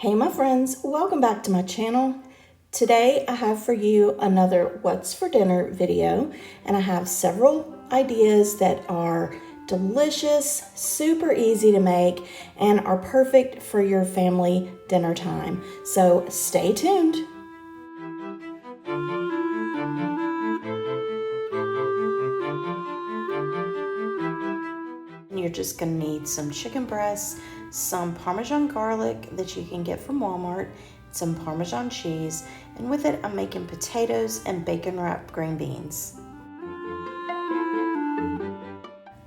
Hey my friends, welcome back to my channel. Today I have for you another What's for Dinner video, and I have several ideas that are delicious, super easy to make, and are perfect for your family dinner time. So stay tuned. You're just gonna need some chicken breasts, some Parmesan garlic that you can get from Walmart, some Parmesan cheese, and with it I'm making potatoes and bacon wrapped green beans.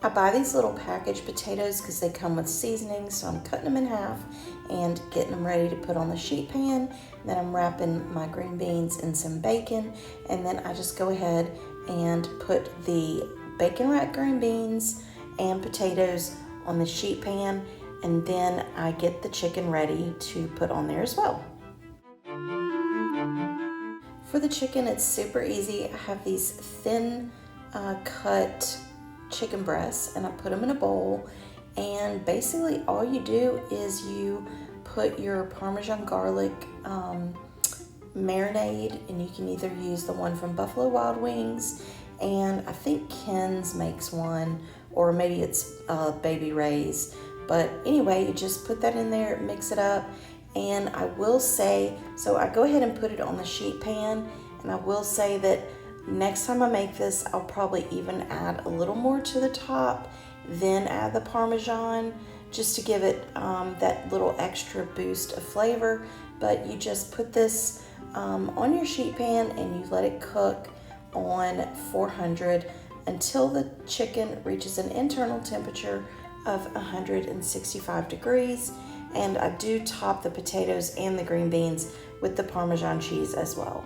I buy these little packaged potatoes because they come with seasoning, so I'm cutting them in half and getting them ready to put on the sheet pan. Then I'm wrapping my green beans in some bacon, and then I just go ahead and put the bacon wrapped green beans and potatoes on the sheet pan, and then I get the chicken ready to put on there as well. For the chicken, it's super easy. I have these thin cut chicken breasts, and I put them in a bowl, and basically all you do is you put your Parmesan garlic marinade, and you can either use the one from Buffalo Wild Wings, and I think Ken's makes one, or maybe it's Baby Ray's. But anyway, you just put that in there, mix it up, and I will say, so I go ahead and put it on the sheet pan, and I will say that next time I make this, I'll probably even add a little more to the top, then add the Parmesan, just to give it that little extra boost of flavor. But you just put this on your sheet pan and you let it cook on 400 until the chicken reaches an internal temperature of 165 degrees. And I do top the potatoes and the green beans with the Parmesan cheese as well.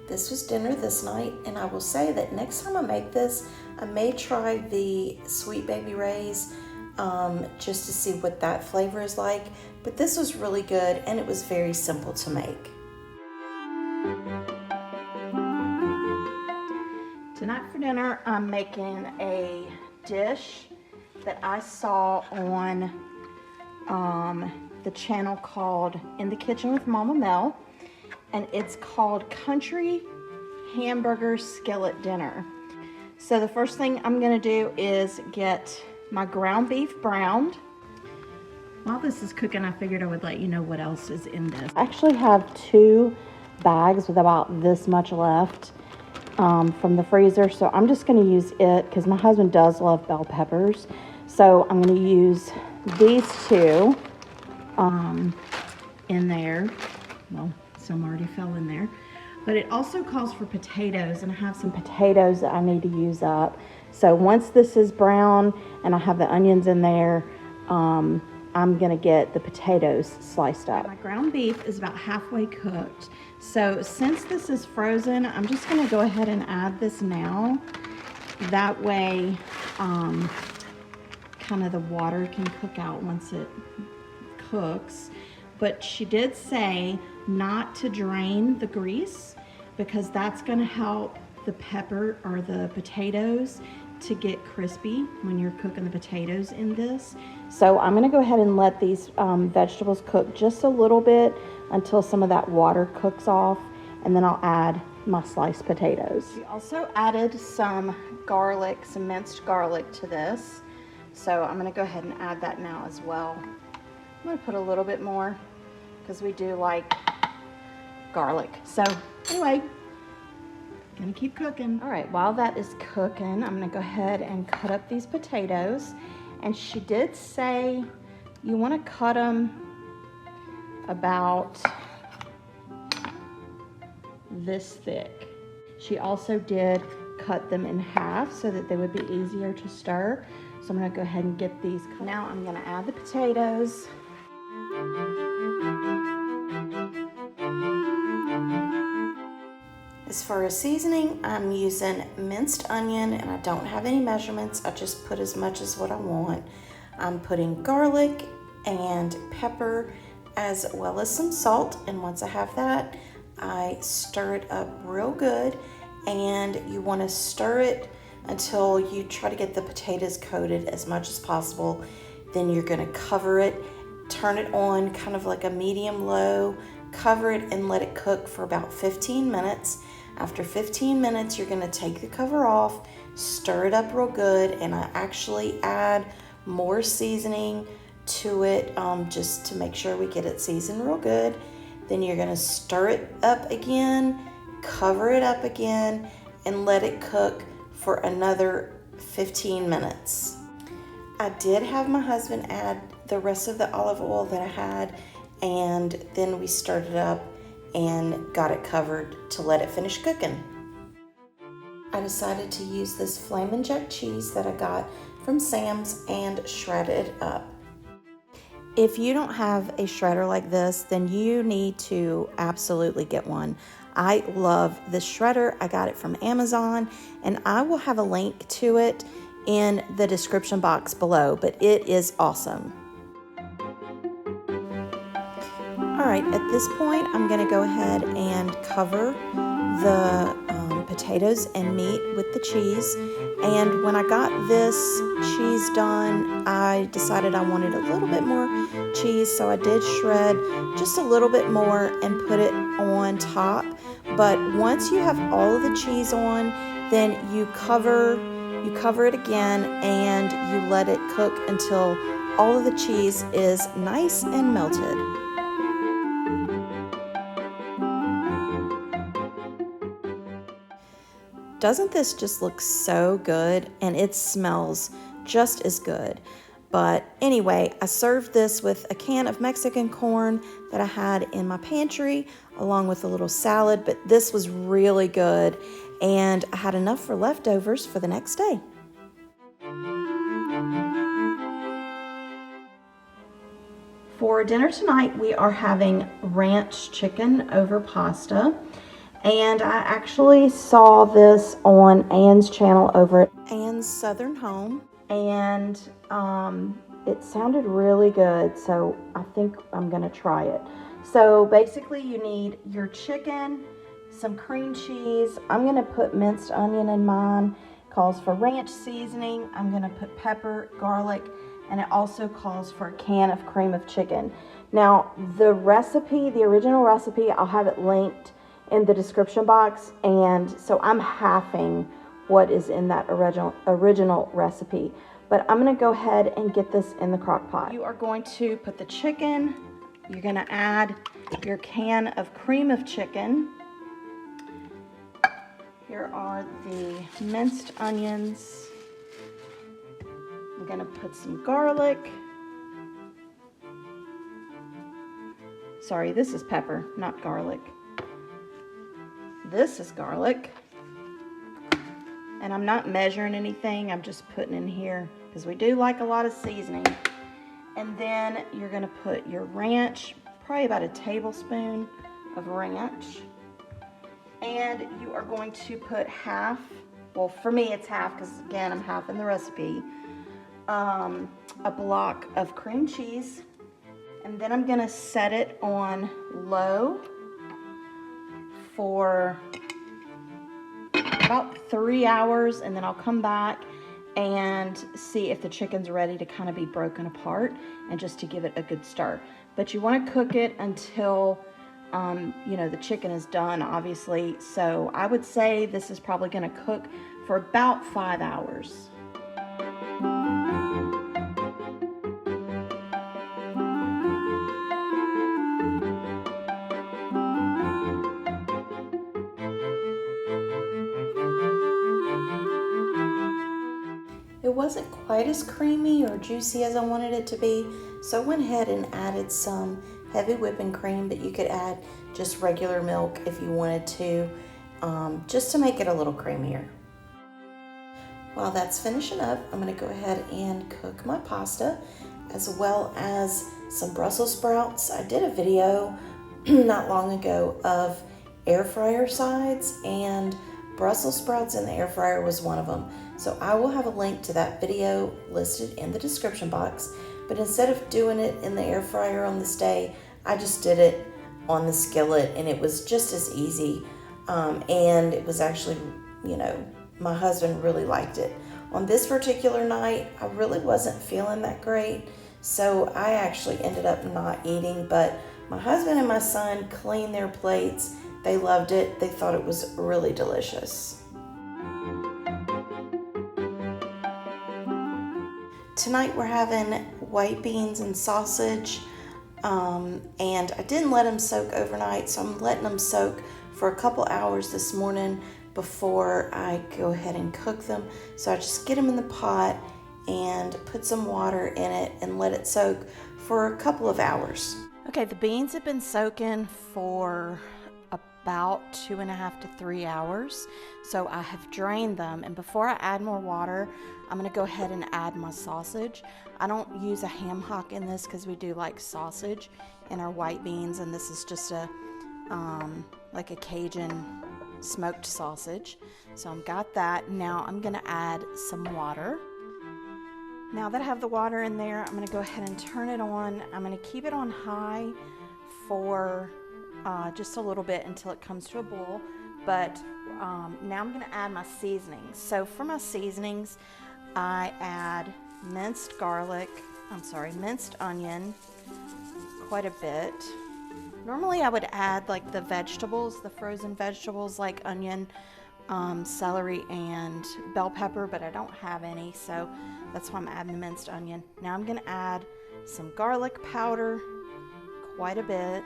This was dinner this night, and I will say that next time I make this, I may try the Sweet Baby Ray's just to see what that flavor is like. But this was really good, and it was very simple to make. Tonight for dinner, I'm making a dish that I saw on the channel called In the Kitchen with Mama Mel, and it's called Country Hamburger Skillet Dinner. So the first thing I'm gonna do is get my ground beef browned. While this is cooking, I figured I would let you know what else is in this. I actually have 2 bags with about this much left from the freezer, so I'm just going to use it because my husband does love bell peppers. So I'm going to use these 2 in there. Well, some already fell in there, but it also calls for potatoes, and I have some potatoes that I need to use up. So once this is brown and I have the onions in there, I'm gonna get the potatoes sliced up. My ground beef is about halfway cooked. So since this is frozen, I'm just gonna go ahead and add this now. That way, kind of the water can cook out once it cooks. But she did say not to drain the grease, because that's gonna help the pepper or the potatoes to get crispy when you're cooking the potatoes in this. So I'm gonna go ahead and let these vegetables cook just a little bit until some of that water cooks off, and then I'll add my sliced potatoes. We also added some garlic, some minced garlic to this. So I'm gonna go ahead and add that now as well. I'm gonna put a little bit more because we do like garlic. So anyway, gonna keep cooking. All right, while that is cooking, I'm gonna go ahead and cut up these potatoes. And she did say you wanna cut them about this thick. She also did cut them in half so that they would be easier to stir. So I'm gonna go ahead and get these. Now I'm gonna add the potatoes. As far as seasoning, I'm using minced onion, and I don't have any measurements. I just put as much as what I want. I'm putting garlic and pepper as well as some salt, and once I have that, I stir it up real good. And you want to stir it until you try to get the potatoes coated as much as possible. Then you're gonna cover it, turn it on kind of like a medium-low, cover it and let it cook for about 15 minutes. After 15 minutes, you're gonna take the cover off, stir it up real good, and I actually add more seasoning to it just to make sure we get it seasoned real good. Then you're gonna stir it up again, cover it up again, and let it cook for another 15 minutes. I did have my husband add the rest of the olive oil that I had, and then we stirred it up and got it covered to let it finish cooking. I decided to use this Flamin' Jack cheese that I got from Sam's and shred it up. If you don't have a shredder like this, then you need to absolutely get one. I love this shredder. I got it from Amazon, and I will have a link to it in the description box below, but it is awesome. All right, at this point, I'm gonna go ahead and cover the potatoes and meat with the cheese. And when I got this cheese done, I decided I wanted a little bit more cheese, so I did shred just a little bit more and put it on top. But once you have all of the cheese on, then you cover it again and you let it cook until all of the cheese is nice and melted. Doesn't this just look so good? And it smells just as good. But anyway, I served this with a can of Mexican corn that I had in my pantry, along with a little salad, but this was really good, and I had enough for leftovers for the next day. For dinner tonight, we are having ranch chicken over pasta. And I actually saw this on Anne's channel over at Anne's Southern Home, and it sounded really good, so I think I'm gonna try it. So basically you need your chicken, some cream cheese. I'm gonna put minced onion in mine. Calls for ranch seasoning. I'm gonna put pepper, garlic, and it also calls for a can of cream of chicken. Now the recipe, the original recipe, I'll have it linked in the description box, and so I'm halving what is in that original recipe. But I'm gonna go ahead and get this in the crock pot. You are going to put the chicken, you're gonna add your can of cream of chicken. Here are the minced onions. I'm gonna put some garlic. Sorry, this is pepper, not garlic. This is garlic, and I'm not measuring anything, I'm just putting in here because we do like a lot of seasoning. And then you're gonna put your ranch, probably about a tablespoon of ranch, and you are going to put half, well for me it's half because again I'm half in the recipe, a block of cream cheese, and then I'm gonna set it on low for about 3 hours, and then I'll come back and see if the chicken's ready to kind of be broken apart and just to give it a good stir. But you want to cook it until you know, the chicken is done, obviously. So I would say this is probably going to cook for about 5 hours. It wasn't quite as creamy or juicy as I wanted it to be, so I went ahead and added some heavy whipping cream, but you could add just regular milk if you wanted to, just to make it a little creamier. While that's finishing up, I'm going to go ahead and cook my pasta, as well as some Brussels sprouts. I did a video not long ago of air fryer sides, and Brussels sprouts in the air fryer was one of them. So I will have a link to that video listed in the description box. But instead of doing it in the air fryer on this day, I just did it on the skillet, and it was just as easy. And it was actually, you know, my husband really liked it. On this particular night, I really wasn't feeling that great, so I actually ended up not eating, but my husband and my son cleaned their plates. They loved it. They thought it was really delicious. Tonight we're having white beans and sausage, and I didn't let them soak overnight, so I'm letting them soak for a couple hours this morning before I go ahead and cook them. So I just get them in the pot and put some water in it and let it soak for a couple of hours. Okay, the beans have been soaking for about 2.5 to 3 hours. So I have drained them, and before I add more water, I'm gonna go ahead and add my sausage. I don't use a ham hock in this because we do like sausage in our white beans, and this is just a like a Cajun smoked sausage. So I've got that. Now I'm gonna add some water. Now that I have the water in there, I'm gonna go ahead and turn it on. I'm gonna keep it on high for just a little bit until it comes to a boil. But now I'm gonna add my seasonings. So for my seasonings, I add minced onion, quite a bit. Normally I would add like the vegetables, the frozen vegetables like onion, celery, and bell pepper, but I don't have any, so that's why I'm adding the minced onion. Now I'm gonna add some garlic powder, quite a bit.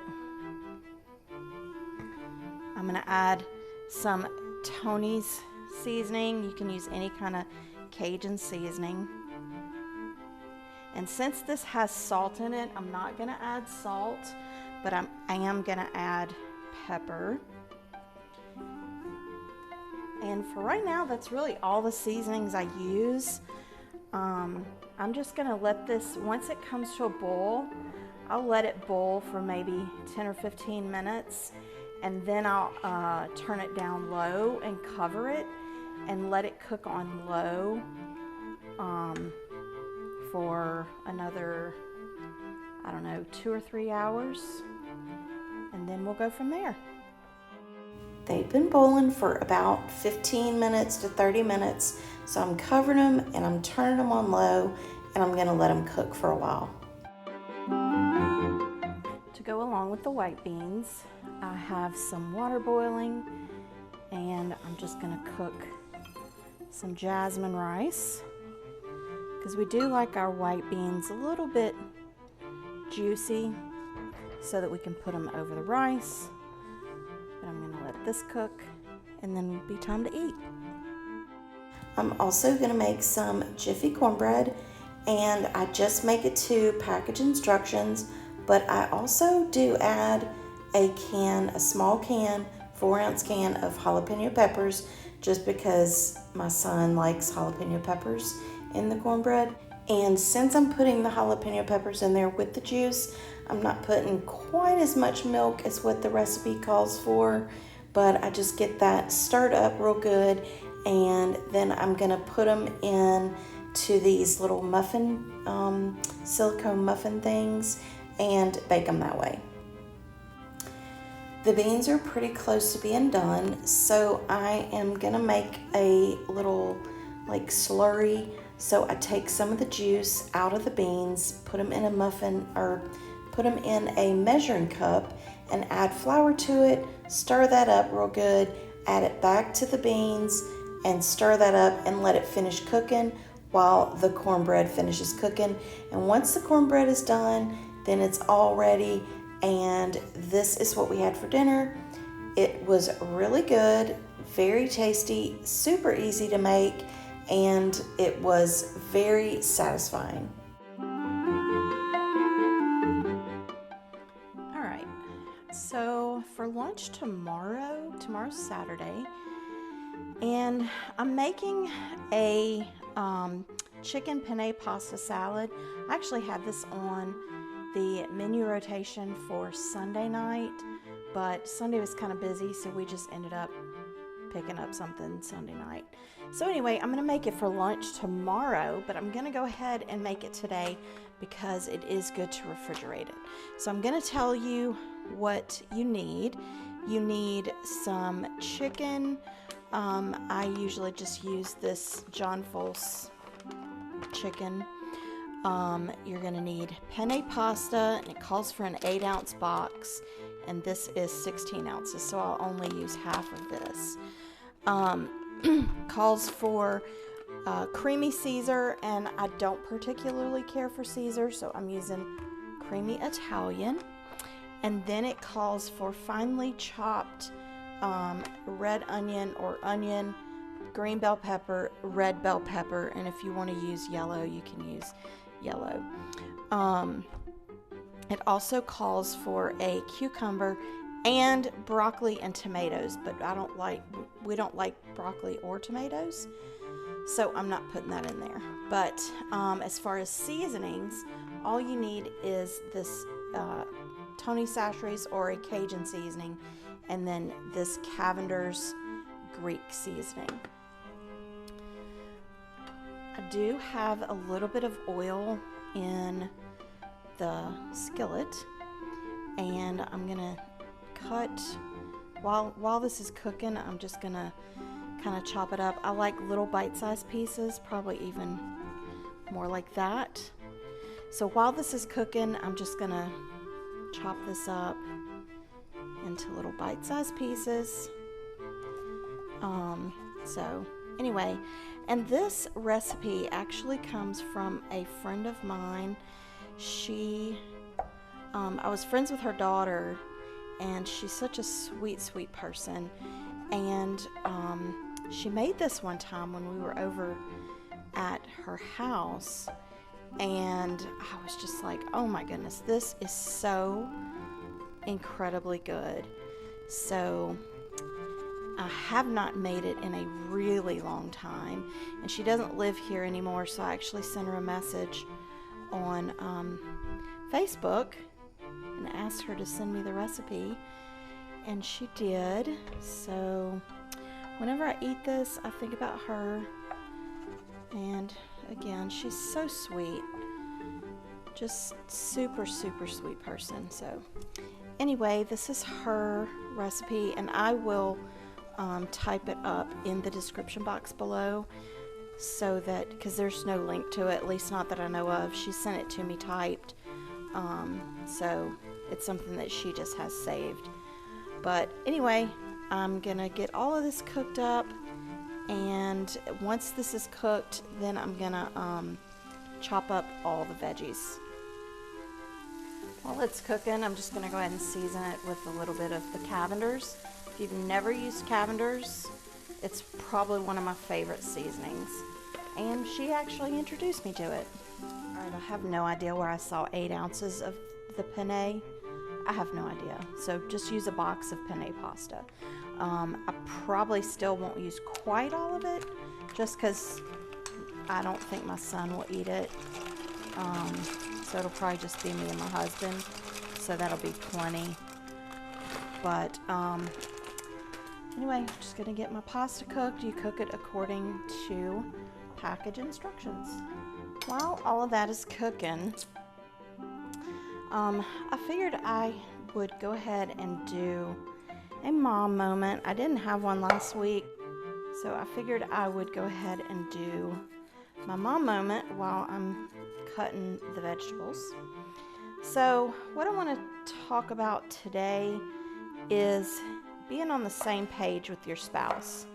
I'm gonna add some Tony's seasoning. You can use any kind of Cajun seasoning. And since this has salt in it, I'm not gonna add salt, but I am gonna add pepper. And for right now, that's really all the seasonings I use. I'm just gonna let this, once it comes to a boil, I'll let it boil for maybe 10 or 15 minutes, and then I'll turn it down low and cover it and let it cook on low for another, I don't know, 2 or 3 hours, and then we'll go from there. They've been boiling for about 15 minutes to 30 minutes, so I'm covering them and I'm turning them on low, and I'm gonna let them cook for a while. To go along with the white beans, I have some water boiling, and I'm just gonna cook some jasmine rice, because we do like our white beans a little bit juicy so that we can put them over the rice. But I'm gonna let this cook, and then it'll be time to eat. I'm also gonna make some Jiffy cornbread, and I just make it to package instructions, but I also do add a small can, 4-ounce can of jalapeno peppers, just because my son likes jalapeno peppers in the cornbread. And since I'm putting the jalapeno peppers in there with the juice, I'm not putting quite as much milk as what the recipe calls for, but I just get that stirred up real good, and then I'm gonna put them in to these little muffin, silicone muffin things, and bake them that way. The beans are pretty close to being done, so I am gonna make a little like slurry. So I take some of the juice out of the beans, put them in a muffin, or put them in a measuring cup, and add flour to it, stir that up real good, add it back to the beans, and stir that up and let it finish cooking while the cornbread finishes cooking. And once the cornbread is done, then it's all ready, and this is what we had for dinner. It was really good, very tasty, super easy to make, and it was very satisfying. All right, so for lunch tomorrow's Saturday, and I'm making a chicken penne pasta salad. I actually had this on the menu rotation for Sunday night, but Sunday was kind of busy, so we just ended up picking up something Sunday night. So anyway, I'm gonna make it for lunch tomorrow, but I'm gonna go ahead and make it today because it is good to refrigerate it. So I'm gonna tell you what you need. You need some chicken I usually just use this John Folse chicken. You're going to need penne pasta, and it calls for an 8-ounce box, and this is 16 ounces, so I'll only use half of this. Calls for creamy Caesar, and I don't particularly care for Caesar, so I'm using creamy Italian. And then it calls for finely chopped red onion or onion, green bell pepper, red bell pepper, and if you want to use yellow, you can use yellow. It also calls for a cucumber and broccoli and tomatoes, but we don't like broccoli or tomatoes, so I'm not putting that in there. But as far as seasonings, all you need is this Tony Chachere's or a Cajun seasoning, and then this Cavender's Greek seasoning. I do have a little bit of oil in the skillet, and I'm gonna cut while this is cooking. I'm just gonna kind of chop it up. I like little bite-sized pieces, probably even more like that. So while this is cooking, I'm just gonna chop this up into little bite-sized pieces. So anyway, and this recipe actually comes from a friend of mine. I was friends with her daughter, and she's such a sweet person. And she made this one time when we were over at her house, and I was just like, oh my goodness, this is so incredibly good. So I have not made it in a really long time, and she doesn't live here anymore, so I actually sent her a message on Facebook and asked her to send me the recipe, and she did. So whenever I eat this, I think about her, and again, she's so sweet, just super sweet person. So anyway, this is her recipe, and I will type it up in the description box below, so that, because there's no link to it, at least not that I know of. She sent it to me typed, so it's something that she just has saved. But anyway, I'm gonna get all of this cooked up, and once this is cooked, then I'm gonna chop up all the veggies. While it's cooking, I'm just gonna go ahead and season it with a little bit of the Cavender's. If you've never used Cavender's, it's probably one of my favorite seasonings, and she actually introduced me to it. Alright, I have no idea where I saw 8 ounces of the penne. I have no idea. So just use a box of penne pasta. I probably still won't use quite all of it, just because I don't think my son will eat it. So it'll probably just be me and my husband, so that'll be plenty. But anyway, I'm just gonna get my pasta cooked. You cook it according to package instructions. While all of that is cooking, I figured I would go ahead and do a mom moment. I didn't have one last week, so I figured I would go ahead and do my mom moment while I'm cutting the vegetables. So what I want to talk about today is being on the same page with your spouse.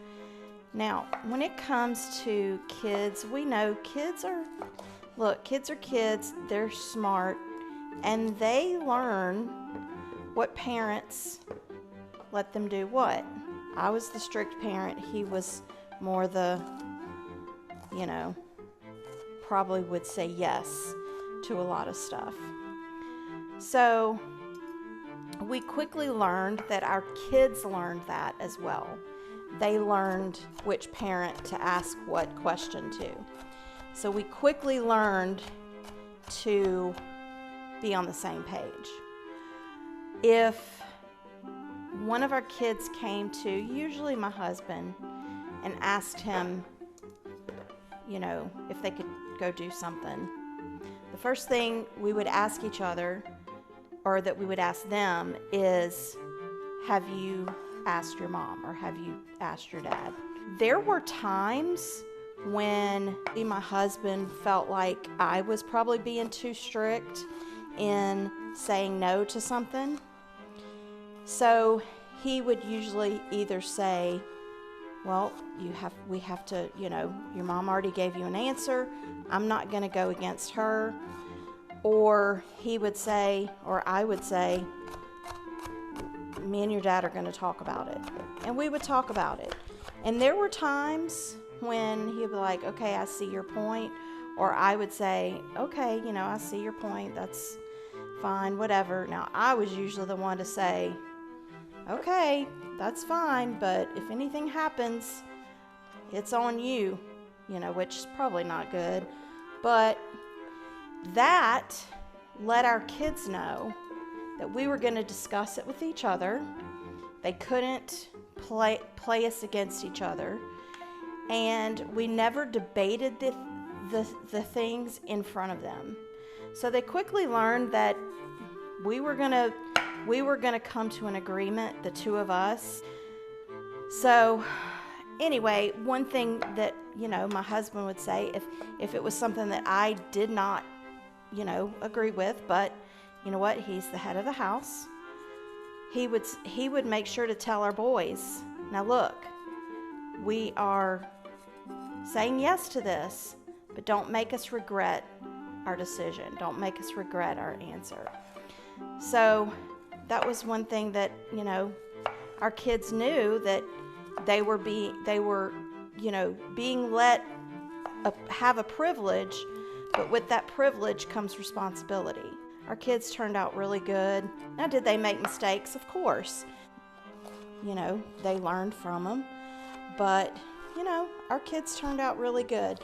Now, when it comes to kids, we know kids are kids, they're smart, and they learn what parents let them do what. I was the strict parent. He was more the, probably would say yes to a lot of stuff. So we quickly learned that our kids learned that as well. They learned which parent to ask what question to. So we quickly learned to be on the same page. If one of our kids came to, usually my husband, and asked him, if they could go do something, the first thing we would ask each other, or that we would ask them, is, have you asked your mom, or have you asked your dad? There were times when my husband felt like I was probably being too strict in saying no to something. So he would usually either say, well, we have to, your mom already gave you an answer. I'm not going to go against her. Or he would say, or I would say, me and your dad are going to talk about it. And we would talk about it. And there were times when he'd be like, okay, I see your point. Or I would say, okay, I see your point. That's fine, whatever. Now, I was usually the one to say, okay, that's fine, but if anything happens, it's on you, which is probably not good. But that let our kids know that we were going to discuss it with each other. They couldn't play us against each other. And we never debated the things in front of them. So they quickly learned that we were gonna come to an agreement, the two of us. So anyway, one thing that, my husband would say, if it was something that I did not, agree with, but you know what, he's the head of the house, he would make sure to tell our boys, now look, we are saying yes to this, but don't make us regret our decision. Don't make us regret our answer. So that was one thing that, our kids knew, that they were being let have a privilege, but with that privilege comes responsibility. Our kids turned out really good. Now, did they make mistakes? Of course. They learned from them. But, our kids turned out really good.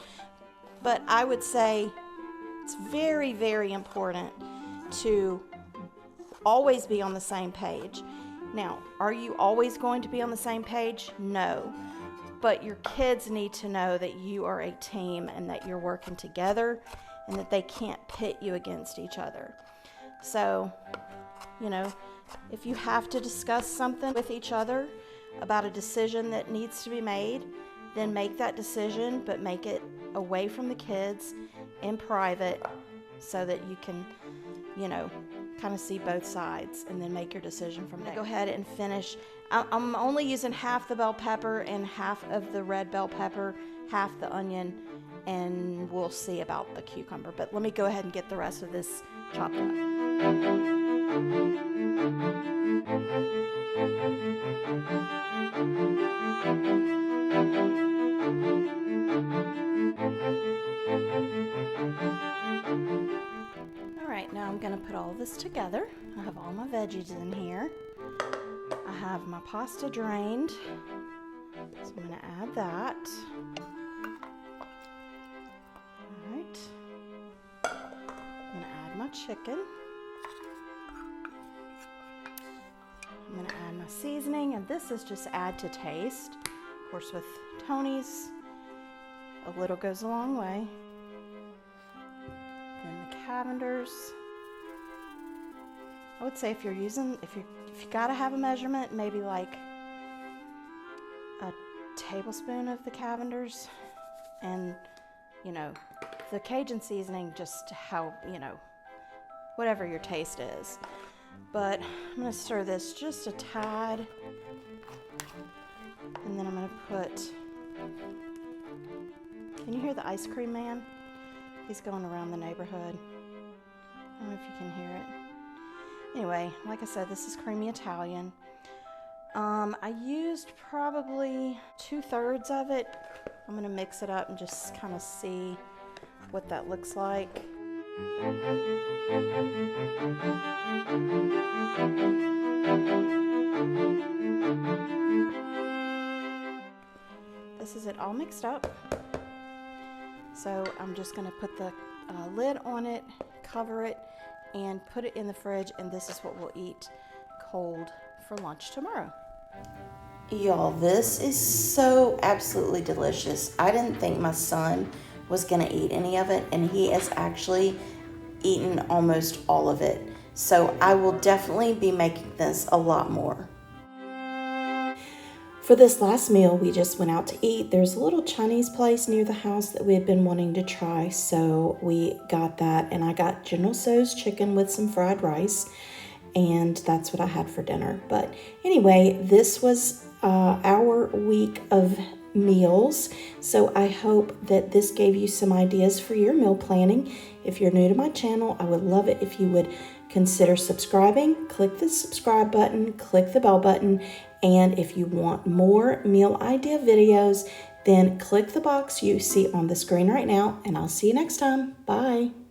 But I would say it's very, very important to always be on the same page. Now, are you always going to be on the same page? No. But your kids need to know that you are a team and that you're working together and that they can't pit you against each other. So, if you have to discuss something with each other about a decision that needs to be made, then make that decision, but make it away from the kids in private so that you can, kind of see both sides and then make your decision from there. Go ahead and finish. I'm only using half the bell pepper and half of the red bell pepper, half the onion, and we'll see about the cucumber. But let me go ahead and get the rest of this chopped up. Alright, now I'm going to put all this together. I have all my veggies in here. I have my pasta drained, so I'm going to add that. Alright, I'm going to add my chicken. I'm going to add my seasoning, and this is just add to taste. Of course, with Tony's, a little goes a long way. Then the Cavenders. I would say if you gotta have a measurement, maybe like a tablespoon of the Cavenders, and the Cajun seasoning, just how, whatever your taste is. But I'm gonna stir this just a tad, and then I'm gonna put, can you hear the ice cream man? He's going around the neighborhood. I don't know if you can hear it. Anyway, like I said, this is creamy Italian. I used probably 2/3 of it. I'm gonna mix it up and just kind of see what that looks like. This is it all mixed up. So I'm just gonna put the lid on it, cover it, and put it in the fridge, and this is what we'll eat cold for lunch tomorrow. Y'all, this is so absolutely delicious. I didn't think my son was gonna eat any of it, and he has actually eaten almost all of it. So I will definitely be making this a lot more. For this last meal, we just went out to eat. There's a little Chinese place near the house that we had been wanting to try, so we got that, and I got General Tso's chicken with some fried rice, and that's what I had for dinner. But anyway, this was our week of meals, so I hope that this gave you some ideas for your meal planning. If you're new to my channel, I would love it if you would consider subscribing. Click the subscribe button, click the bell button, and if you want more meal idea videos, then click the box you see on the screen right now, and I'll see you next time. Bye.